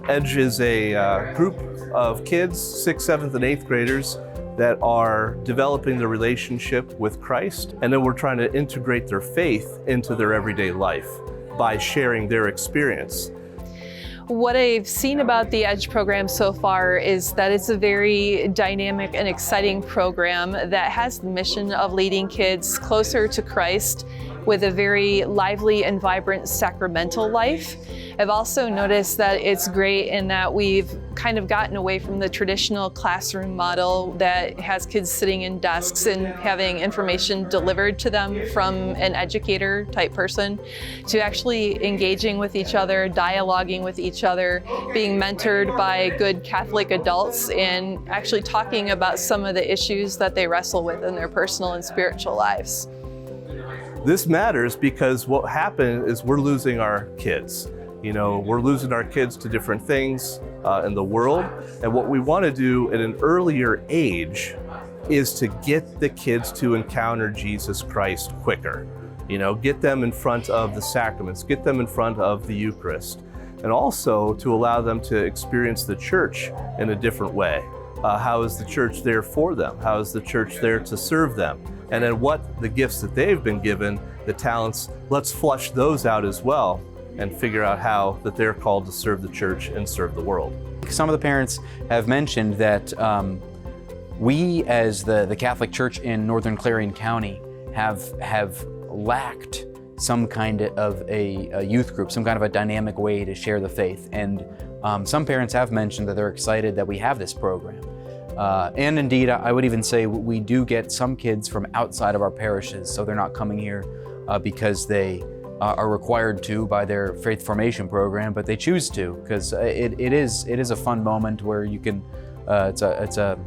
EDGE is a group of kids, 6th, 7th, and 8th graders that are developing their relationship with Christ, and then we're trying to integrate their faith into their everyday life by sharing their experience. What I've seen about the EDGE program so far is that it's a very dynamic and exciting program that has the mission of leading kids closer to Christ with a very lively and vibrant sacramental life. I've also noticed that it's great in that we've kind of gotten away from the traditional classroom model that has kids sitting in desks and having information delivered to them from an educator type person, to actually engaging with each other, dialoguing with each other, being mentored by good Catholic adults, and actually talking about some of the issues that they wrestle with in their personal and spiritual lives. This matters because what happened is we're losing our kids. We're losing our kids to different things in the world. And what we want to do at an earlier age is to get the kids to encounter Jesus Christ quicker. Get them in front of the sacraments, get them in front of the Eucharist, and also to allow them to experience the church in a different way. How is the church there for them? How is the church there to serve them? And then what the gifts that they've been given, the talents, let's flush those out as well and figure out how that they're called to serve the church and serve the world. Some of the parents have mentioned that we as the Catholic Church in Northern Clarion County have lacked some kind of a youth group, some kind of a dynamic way to share the faith. And some parents have mentioned that they're excited that we have this program. And indeed, I would even say we do get some kids from outside of our parishes, so they're not coming here because they are required to by their faith formation program, but they choose to because it is a fun moment where you can, it's a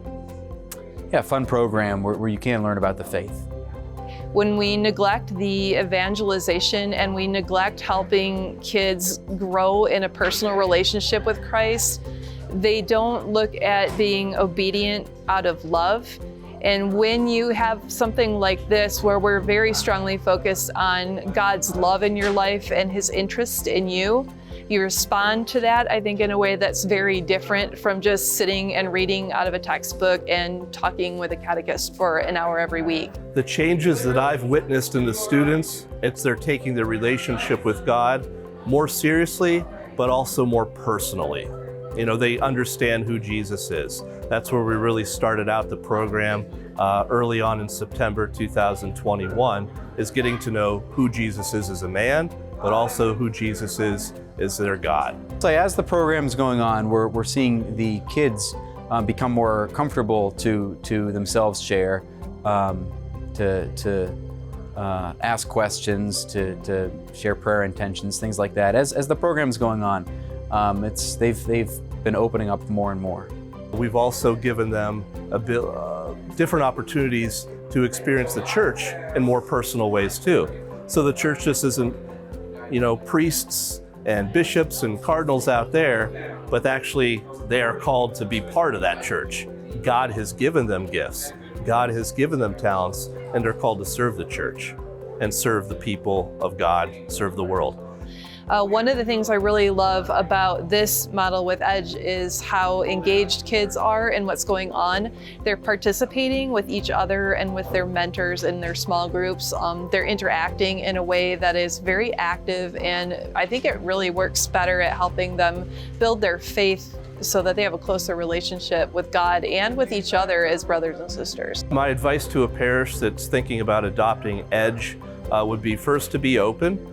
fun program where you can learn about the faith. When we neglect the evangelization and we neglect helping kids grow in a personal relationship with Christ, they don't look at being obedient out of love. And when you have something like this, where we're very strongly focused on God's love in your life and His interest in you, you respond to that, I think, in a way that's very different from just sitting and reading out of a textbook and talking with a catechist for an hour every week. The changes that I've witnessed in the students, they're taking their relationship with God more seriously, but also more personally. They understand who Jesus is. That's where we really started out the program early on in September 2021, is getting to know who Jesus is as a man, but also who Jesus is as their God. So as the program is going on, we're seeing the kids become more comfortable to themselves share, to ask questions, to share prayer intentions, things like that. As the program's going on, they've been opening up more and more. We've also given them a bit different opportunities to experience the church in more personal ways too. So the church just isn't, priests and bishops and cardinals out there, but actually they are called to be part of that church. God has given them gifts. God has given them talents, and they're called to serve the church and serve the people of God, serve the world. One of the things I really love about this model with EDGE is how engaged kids are in what's going on. They're participating with each other and with their mentors in their small groups. They're interacting in a way that is very active, and I think it really works better at helping them build their faith so that they have a closer relationship with God and with each other as brothers and sisters. My advice to a parish that's thinking about adopting EDGE would be first to be open.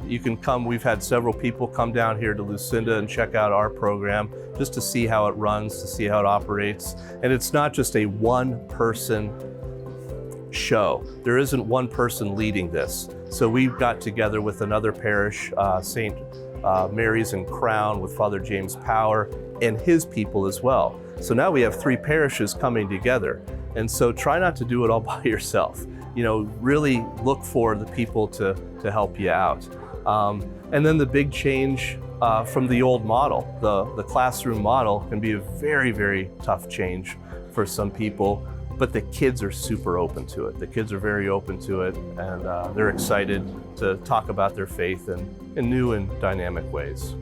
You can come, we've had several people come down here to Lucinda and check out our program just to see how it runs, to see how it operates. And it's not just a one-person show. There isn't one person leading this. So we got together with another parish, St. Mary's and Crown, with Father James Power and his people as well. So now we have 3 parishes coming together. And so try not to do it all by yourself. Really look for the people to help you out. And then the big change from the old model, the classroom model, can be a very, very tough change for some people, but the kids are super open to it. The kids are very open to it, and they're excited to talk about their faith in new and dynamic ways.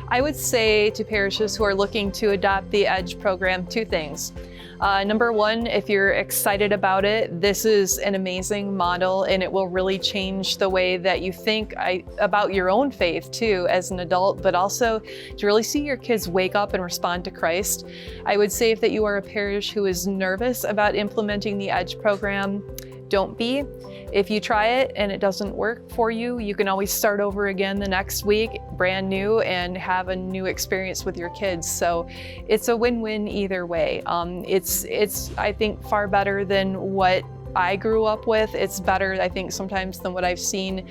I would say to parishes who are looking to adopt the EDGE program, 2 things. Number 1, if you're excited about it, this is an amazing model, and it will really change the way that you think about your own faith too as an adult, but also to really see your kids wake up and respond to Christ. I would say if that you are a parish who is nervous about implementing the EDGE program, don't be. If you try it and it doesn't work for you, you can always start over again the next week, brand new, and have a new experience with your kids. So it's a win-win either way. It's I think far better than what I grew up with. It's better, I think, sometimes than what I've seen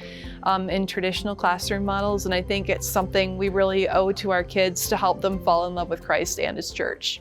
in traditional classroom models. And I think it's something we really owe to our kids to help them fall in love with Christ and His church.